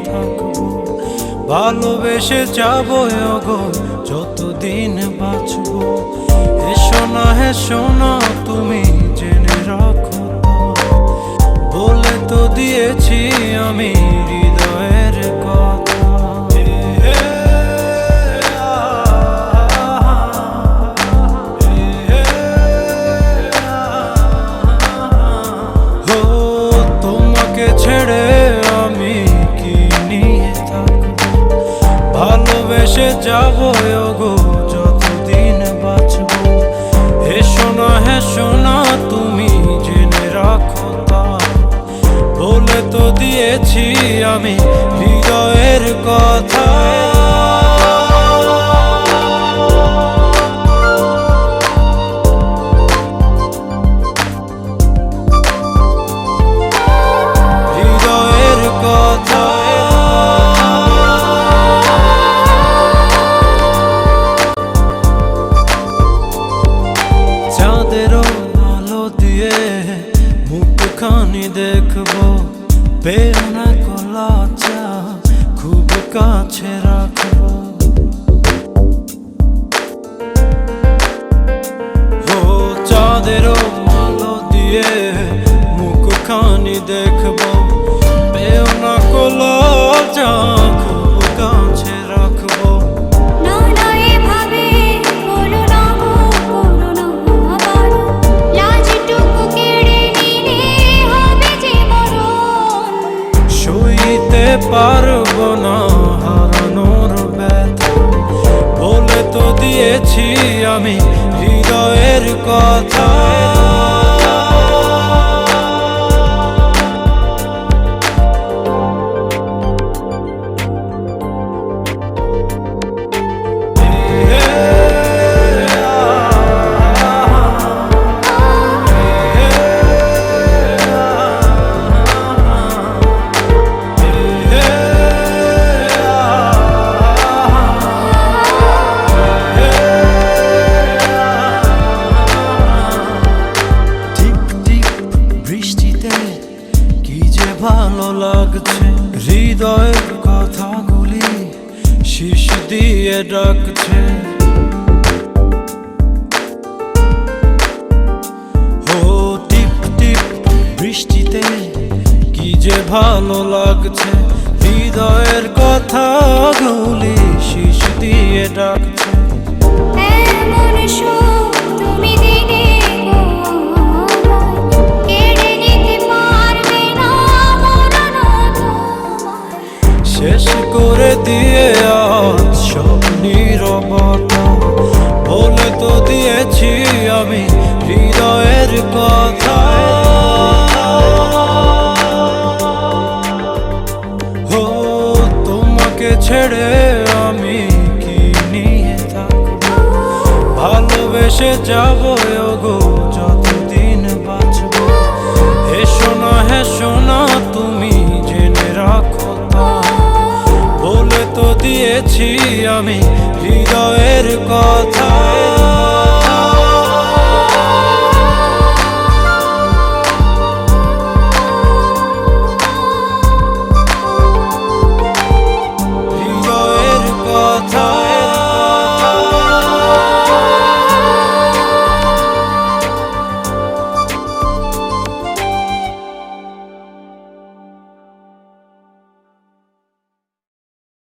থাকবো, ভালোবেসে যাবো গো যতদিন বাঁচবো। এসো না হেসো না তুমি জেনে রাখো তো, বলে তো দিয়েছি আমি হৃদয়ের কথা। তোমাকে ছেড়ে আমি কি নিয়ে থাকবো, ভালোবেসে যাবো গো যতদিন বাঁচবো। হেসো না তুমি জেনে রাখো তা, বলে তো দিয়েছি আমি হৃদয়ের কথা। হৃদয়ের কথা চাঁদেরও আলো দিয়ে মুখখানি দেখবো, পেও না কলা চা খুব কাছে রাখবো। ও চাঁদেরও আলো দিয়ে মুখখানি দেখবো, পেও না কলা চা খুব কাছে রাখবো। পারবো না হারানোর ব্যথা, বলে তো দিয়েছি আমি হৃদয়ের কথা। ভালো লাগছে হৃদয়ের কথাগুলি শীষ দিয়ে ডাকছে। ও টিপ টিপ বৃষ্টিতে কি যে ভালো লাগছে, হৃদয়ের কথাগুলি শীষ দিয়ে ডাকছে। শেষ করে দিয়ে আজ সব নীরবতা, বলে তো দিয়েছি আমি হৃদয়ের কথা। ও তোমাকে ছেড়ে আমি কি নিয়ে থাকবো, ভালোবেসে যাবো গো যতদিন বাঁচবো। হেসো না তুমি জেনে রাখো তা, বলে তো দিয়েছি আমি হৃদয়ের কথা।